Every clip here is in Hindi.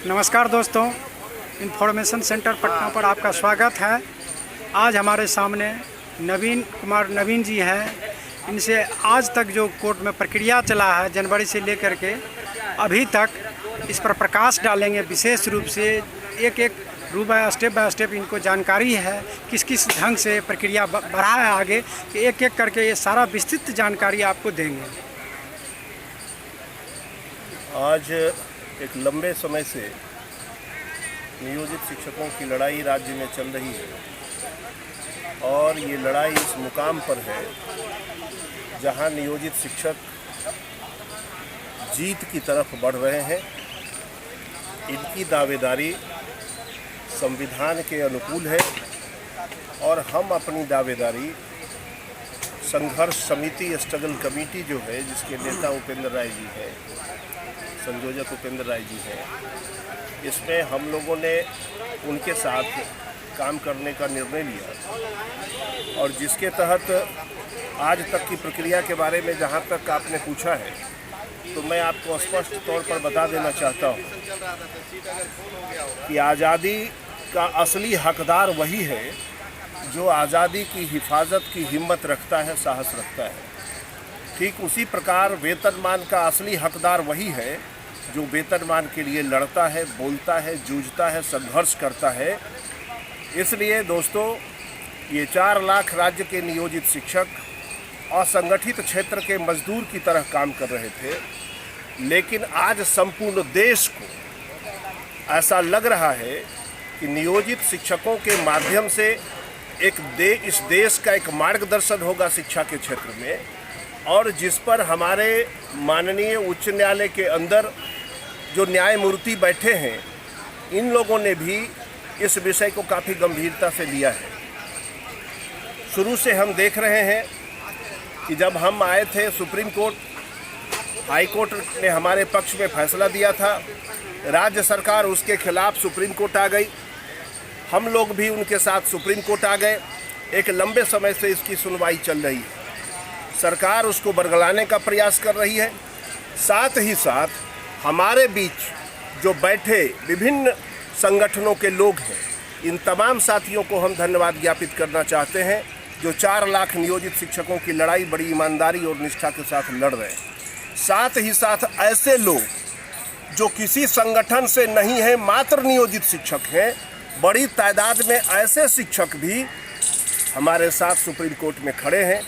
नमस्कार दोस्तों, इंफॉर्मेशन सेंटर पटना पर आपका स्वागत है। आज हमारे सामने नवीन जी हैं। इनसे आज तक जो कोर्ट में प्रक्रिया चला है जनवरी से लेकर के अभी तक, इस पर प्रकाश डालेंगे। विशेष रूप से एक स्टेप बाय स्टेप इनको जानकारी है किस किस ढंग से प्रक्रिया बढ़ा है आगे, कि एक एक करके ये सारा विस्तृत जानकारी आपको देंगे। आज एक लंबे समय से नियोजित शिक्षकों की लड़ाई राज्य में चल रही है और ये लड़ाई इस मुकाम पर है जहां नियोजित शिक्षक जीत की तरफ बढ़ रहे हैं। इनकी दावेदारी संविधान के अनुकूल है और हम अपनी दावेदारी संघर्ष समिति स्ट्रगल कमेटी जो है, जिसके नेता उपेंद्र राय जी हैं, संयोजक उपेंद्र राय जी हैं, इसमें हम लोगों ने उनके साथ काम करने का निर्णय लिया और जिसके तहत आज तक की प्रक्रिया के बारे में जहां तक आपने पूछा है, तो मैं आपको स्पष्ट तौर पर बता देना चाहता हूं कि आज़ादी का असली हकदार वही है जो आज़ादी की हिफाजत की हिम्मत रखता है, साहस रखता है। ठीक उसी प्रकार वेतनमान का असली हकदार वही है जो वेतनमान के लिए लड़ता है, बोलता है, जूझता है, संघर्ष करता है। इसलिए दोस्तों, ये 4 लाख राज्य के नियोजित शिक्षक असंगठित क्षेत्र के मजदूर की तरह काम कर रहे थे, लेकिन आज संपूर्ण देश को ऐसा लग रहा है कि नियोजित शिक्षकों के माध्यम से इस देश का एक मार्गदर्शन होगा शिक्षा के क्षेत्र में, और जिस पर हमारे माननीय उच्च न्यायालय के अंदर जो न्यायमूर्ति बैठे हैं, इन लोगों ने भी इस विषय को काफ़ी गंभीरता से लिया है। शुरू से हम देख रहे हैं कि जब हम आए थे सुप्रीम कोर्ट, हाई कोर्ट ने हमारे पक्ष में फैसला दिया था, राज्य सरकार उसके खिलाफ सुप्रीम कोर्ट आ गई, हम लोग भी उनके साथ सुप्रीम कोर्ट आ गए। एक लंबे समय से इसकी सुनवाई चल रही है, सरकार उसको बरगलाने का प्रयास कर रही है। साथ ही साथ हमारे बीच जो बैठे विभिन्न संगठनों के लोग हैं, इन तमाम साथियों को हम धन्यवाद ज्ञापित करना चाहते हैं जो 4 लाख नियोजित शिक्षकों की लड़ाई बड़ी ईमानदारी और निष्ठा के साथ लड़ रहे हैं। साथ ही साथ ऐसे लोग जो किसी संगठन से नहीं है, मात्र नियोजित शिक्षक हैं, बड़ी तादाद में ऐसे शिक्षक भी हमारे साथ सुप्रीम कोर्ट में खड़े हैं,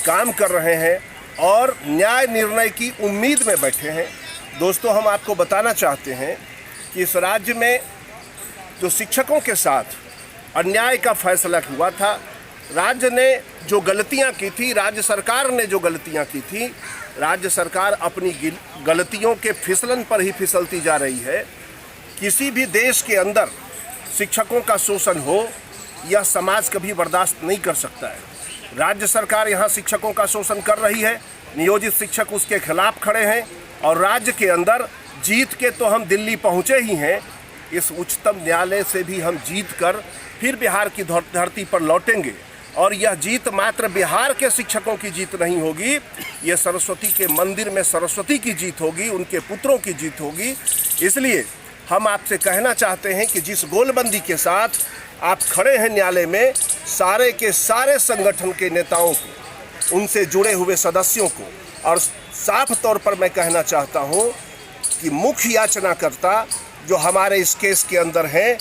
काम कर रहे हैं और न्याय निर्णय की उम्मीद में बैठे हैं। दोस्तों, हम आपको बताना चाहते हैं कि इस राज्य में जो शिक्षकों के साथ अन्याय का फैसला हुआ था, राज्य ने जो गलतियां की थी, राज्य सरकार ने जो गलतियां की थी, राज्य सरकार अपनी गलतियों के फिसलन पर ही फिसलती जा रही है। किसी भी देश के अंदर शिक्षकों का शोषण हो, यह समाज कभी बर्दाश्त नहीं कर सकता है। राज्य सरकार यहाँ शिक्षकों का शोषण कर रही है, नियोजित शिक्षक उसके खिलाफ खड़े हैं और राज्य के अंदर जीत के तो हम दिल्ली पहुँचे ही हैं, इस उच्चतम न्यायालय से भी हम जीत कर फिर बिहार की धरती पर लौटेंगे। और यह जीत मात्र बिहार के शिक्षकों की जीत नहीं होगी, ये सरस्वती के मंदिर में सरस्वती की जीत होगी, उनके पुत्रों की जीत होगी। इसलिए हम आपसे कहना चाहते हैं कि जिस गोलबंदी के साथ आप खड़े हैं न्यायालय में, सारे के सारे संगठन के नेताओं को, उनसे जुड़े हुए सदस्यों को, और साफ तौर पर मैं कहना चाहता हूं कि मुख्य याचनाकर्ता जो हमारे इस केस के अंदर हैं,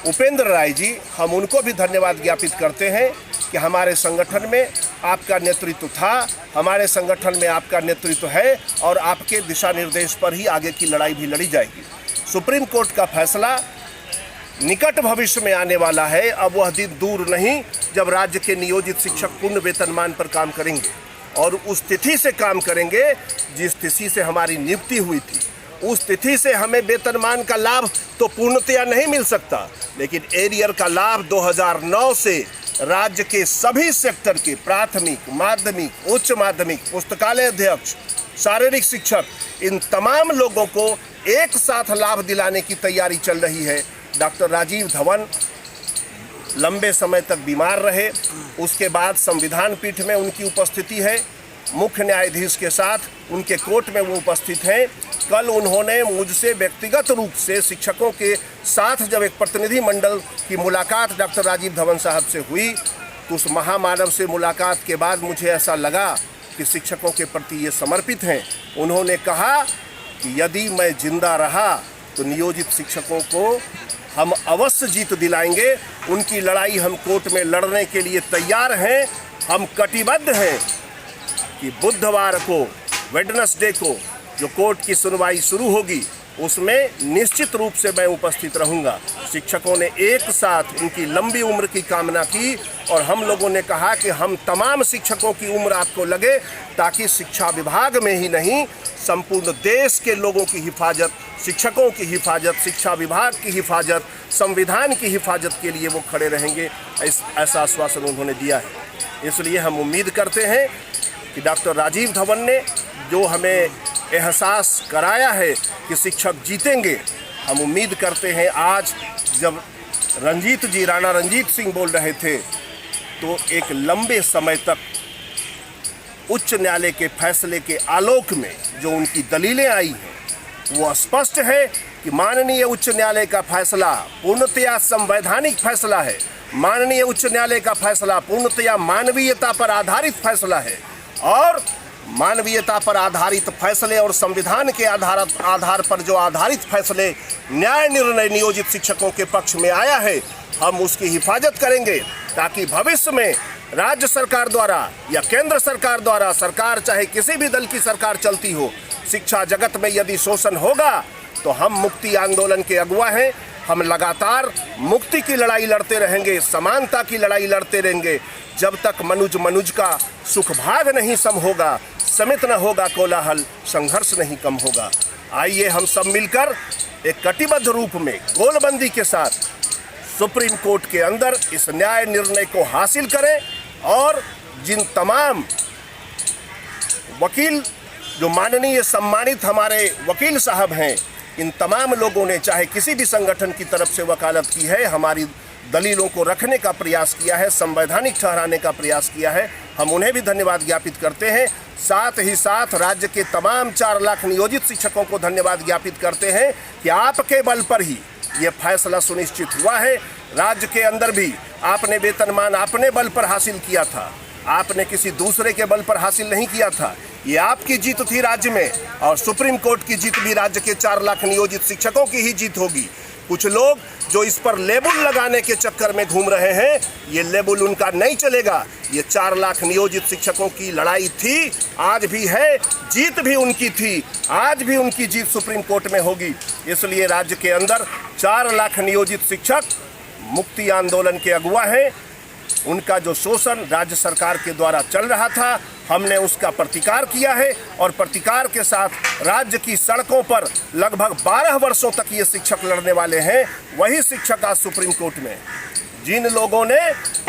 उपेंद्र राय जी, हम उनको भी धन्यवाद ज्ञापित करते हैं कि हमारे संगठन में आपका नेतृत्व था, हमारे संगठन में आपका नेतृत्व है और आपके दिशा निर्देश पर ही आगे की लड़ाई भी लड़ी जाएगी। सुप्रीम कोर्ट का फैसला निकट भविष्य में आने वाला है। अब वह दिन दूर नहीं जब राज्य के नियोजित शिक्षक पूर्ण वेतनमान पर काम करेंगे और उस तिथि से काम करेंगे जिस तिथि से हमारी नियुक्ति हुई थी। उस तिथि से हमें वेतनमान का लाभ तो पूर्णतया नहीं मिल सकता, लेकिन एरियर का लाभ 2009 से राज्य के सभी सेक्टर के प्राथमिक, माध्यमिक, उच्च माध्यमिक, पुस्तकालय अध्यक्ष, शारीरिक शिक्षक, इन तमाम लोगों को एक साथ लाभ दिलाने की तैयारी चल रही है। डॉक्टर राजीव धवन लंबे समय तक बीमार रहे, उसके बाद संविधान पीठ में उनकी उपस्थिति है, मुख्य न्यायाधीश के साथ उनके कोर्ट में वो उपस्थित हैं। कल उन्होंने मुझसे व्यक्तिगत रूप से शिक्षकों के साथ जब एक प्रतिनिधि मंडल की मुलाकात डॉक्टर राजीव धवन साहब से हुई, तो उस महामानव से मुलाकात के बाद मुझे ऐसा लगा कि शिक्षकों के प्रति ये समर्पित हैं। उन्होंने कहा कि यदि मैं जिंदा रहा तो नियोजित शिक्षकों को हम अवश्य जीत दिलाएंगे। उनकी लड़ाई हम कोर्ट में लड़ने के लिए तैयार हैं। हम कटिबद्ध हैं कि बुधवार को, वेडनेसडे को जो कोर्ट की सुनवाई शुरू होगी उसमें निश्चित रूप से मैं उपस्थित रहूंगा। शिक्षकों ने एक साथ उनकी लंबी उम्र की कामना की और हम लोगों ने कहा कि हम तमाम शिक्षकों की उम्र आपको लगे, ताकि शिक्षा विभाग में ही नहीं संपूर्ण देश के लोगों की हिफाजत, शिक्षकों की हिफाजत, शिक्षा विभाग की हिफाजत, संविधान की हिफाजत के लिए वो खड़े रहेंगे। ऐसा आश्वासन उन्होंने दिया है। इसलिए हम उम्मीद करते हैं कि डॉक्टर राजीव धवन ने जो हमें एहसास कराया है कि शिक्षक जीतेंगे, हम उम्मीद करते हैं आज जब रंजीत जी, राणा रंजीत सिंह बोल रहे थे, तो एक लंबे समय तक उच्च न्यायालय के फैसले के आलोक में जो उनकी दलीलें आई हैं वो स्पष्ट है कि माननीय उच्च न्यायालय का फैसला पूर्णतया संवैधानिक फैसला है। माननीय उच्च न्यायालय का फैसला पूर्णतया मानवीयता पर आधारित फैसला है और मानवीयता पर आधारित फैसले और संविधान के आधार पर जो आधारित फैसले न्याय निर्णय नियोजित शिक्षकों के पक्ष में आया है, हम उसकी हिफाजत करेंगे ताकि भविष्य में राज्य सरकार द्वारा या केंद्र सरकार द्वारा, सरकार चाहे किसी भी दल की सरकार चलती हो, शिक्षा जगत में यदि शोषण होगा तो हम मुक्ति आंदोलन के अगुवा हैं। हम लगातार मुक्ति की लड़ाई लड़ते रहेंगे, समानता की लड़ाई लड़ते रहेंगे, जब तक मनुज का सुख भाग नहीं सम होगा, समित न होगा कोलाहल, संघर्ष नहीं कम होगा। आइए हम सब मिलकर एक कटिबद्ध रूप में गोलबंदी के साथ सुप्रीम कोर्ट के अंदर इस न्याय निर्णय को हासिल करें और जिन तमाम वकील, जो माननीय सम्मानित हमारे वकील साहब हैं, इन तमाम लोगों ने चाहे किसी भी संगठन की तरफ से वकालत की है, हमारी दलीलों को रखने का प्रयास किया है, संवैधानिक ठहराने का प्रयास किया है, हम उन्हें भी धन्यवाद ज्ञापित करते हैं। साथ ही साथ राज्य के तमाम 4 लाख नियोजित शिक्षकों को धन्यवाद ज्ञापित करते हैं कि आपके बल पर ही ये फैसला सुनिश्चित हुआ है। राज्य के अंदर भी आपने वेतनमान अपने बल पर हासिल किया था, आपने किसी दूसरे के बल पर हासिल नहीं किया था। ये आपकी जीत थी राज्य में, और सुप्रीम कोर्ट की जीत भी राज्य के 4 लाख नियोजित शिक्षकों की ही जीत होगी। कुछ लोग जो इस पर लेबल लगाने के चक्कर में घूम रहे हैं, ये लेबल उनका नहीं चलेगा। ये 4 लाख नियोजित शिक्षकों की लड़ाई थी, आज भी है, जीत भी उनकी थी, आज भी उनकी जीत सुप्रीम कोर्ट में होगी। इसलिए राज्य के अंदर 4 लाख नियोजित शिक्षक मुक्ति आंदोलन के अगुवा हैं। उनका जो शोषण राज्य सरकार के द्वारा चल रहा था, हमने उसका प्रतिकार किया है और प्रतिकार के साथ राज्य की सड़कों पर लगभग 12 वर्षों तक ये शिक्षक लड़ने वाले हैं। वही शिक्षक आज सुप्रीम कोर्ट में, जिन लोगों ने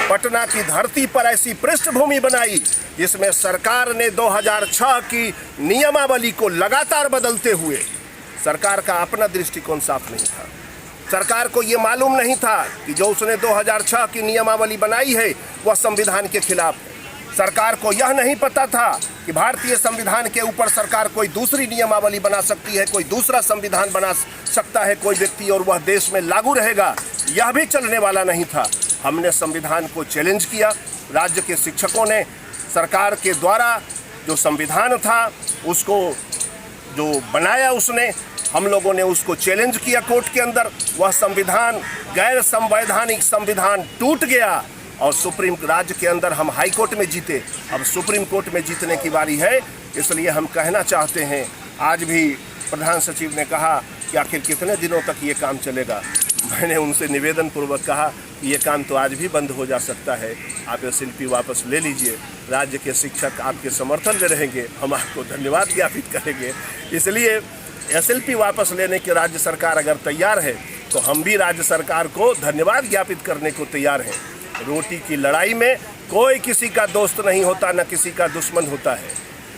पटना की धरती पर ऐसी पृष्ठभूमि बनाई जिसमें सरकार ने 2006 की नियमावली को लगातार बदलते हुए, सरकार का अपना दृष्टिकोण साफ नहीं था। सरकार को ये मालूम नहीं था कि जो उसने 2006 की नियमावली बनाई है वह संविधान के खिलाफ है। सरकार को यह नहीं पता था कि भारतीय संविधान के ऊपर सरकार कोई दूसरी नियमावली बना सकती है, कोई दूसरा संविधान बना सकता है कोई व्यक्ति, और वह देश में लागू रहेगा। यह भी चलने वाला नहीं था। हमने संविधान को चैलेंज किया। राज्य के शिक्षकों ने सरकार के द्वारा जो संविधान था उसको जो बनाया, उसने हम लोगों ने उसको चैलेंज किया कोर्ट के अंदर। वह संविधान, गैर संवैधानिक संविधान टूट गया और सुप्रीम राज्य के अंदर हम हाई कोर्ट में जीते। अब सुप्रीम कोर्ट में जीतने की बारी है। इसलिए हम कहना चाहते हैं, आज भी प्रधान सचिव ने कहा कि आखिर कितने दिनों तक ये काम चलेगा। मैंने उनसे निवेदन पूर्वक कहा कि ये काम तो आज भी बंद हो जा सकता है, आप SLP वापस ले लीजिए। राज्य के शिक्षक आपके समर्थन में रहेंगे, हम आपको धन्यवाद ज्ञापित करेंगे। इसलिए SLP वापस लेने की राज्य सरकार अगर तैयार है तो हम भी राज्य सरकार को धन्यवाद ज्ञापित करने को तैयार हैं। रोटी की लड़ाई में कोई किसी का दोस्त नहीं होता, न किसी का दुश्मन होता है।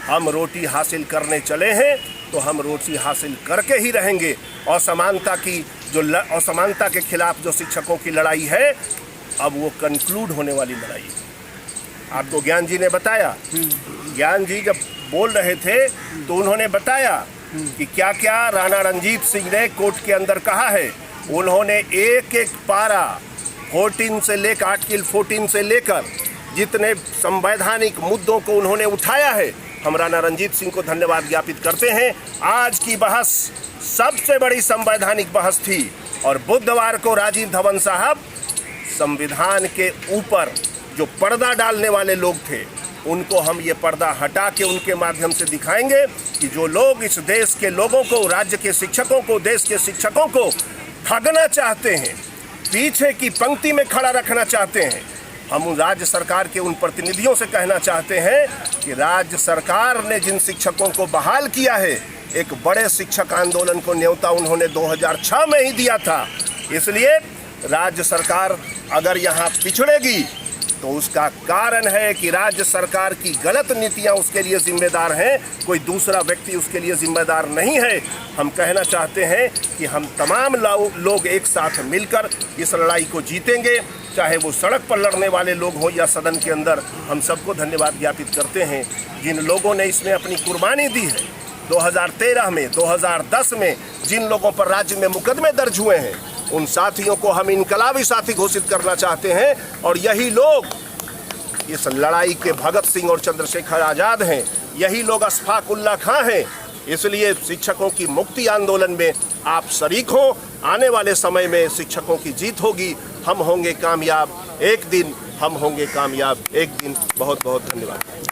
हम रोटी हासिल करने चले हैं तो हम रोटी हासिल करके ही रहेंगे। असमानता की जो असमानता के खिलाफ जो शिक्षकों की लड़ाई है, अब वो कंक्लूड होने वाली लड़ाई है। आपको ज्ञान जी ने बताया ज्ञान जी जब बोल रहे थे तो उन्होंने बताया कि क्या क्या राणा रंजीत सिंह ने कोर्ट के अंदर कहा है। उन्होंने एक एक पारा 14 से लेकर आर्टिकल 14 से लेकर जितने संवैधानिक मुद्दों को उन्होंने उठाया है, हम राणा रंजीत सिंह को धन्यवाद ज्ञापित करते हैं। आज की बहस सबसे बड़ी संवैधानिक बहस थी और बुधवार को राजीव धवन साहब संविधान के ऊपर जो पर्दा डालने वाले लोग थे उनको हम ये पर्दा हटा के उनके माध्यम से दिखाएंगे कि जो लोग इस देश के लोगों को, राज्य के शिक्षकों को, देश के शिक्षकों को ठगना चाहते हैं, पीछे की पंक्ति में खड़ा रखना चाहते हैं, हम राज्य सरकार के उन प्रतिनिधियों से कहना चाहते हैं कि राज्य सरकार ने जिन शिक्षकों को बहाल किया है, एक बड़े शिक्षक आंदोलन को न्योता उन्होंने 2006 में ही दिया था। इसलिए राज्य सरकार अगर यहाँ पिछड़ेगी तो उसका कारण है कि राज्य सरकार की गलत नीतियां उसके लिए जिम्मेदार हैं, कोई दूसरा व्यक्ति उसके लिए जिम्मेदार नहीं है। हम कहना चाहते हैं कि हम तमाम लोग एक साथ मिलकर इस लड़ाई को जीतेंगे, चाहे वो सड़क पर लड़ने वाले लोग हों या सदन के अंदर। हम सबको धन्यवाद ज्ञापित करते हैं जिन लोगों ने इसमें अपनी कुर्बानी दी है। 2013 में, 2010 में जिन लोगों पर राज्य में मुकदमे दर्ज हुए हैं, उन साथियों को हम इनकलाबी साथी घोषित करना चाहते हैं और यही लोग इस लड़ाई के भगत सिंह और चंद्रशेखर आज़ाद हैं, यही लोग अशफाक उल्ला खां हैं। इसलिए शिक्षकों की मुक्ति आंदोलन में आप शरीक हो। आने वाले समय में शिक्षकों की जीत होगी, हम होंगे कामयाब एक दिन, हम होंगे कामयाब एक दिन। बहुत बहुत धन्यवाद।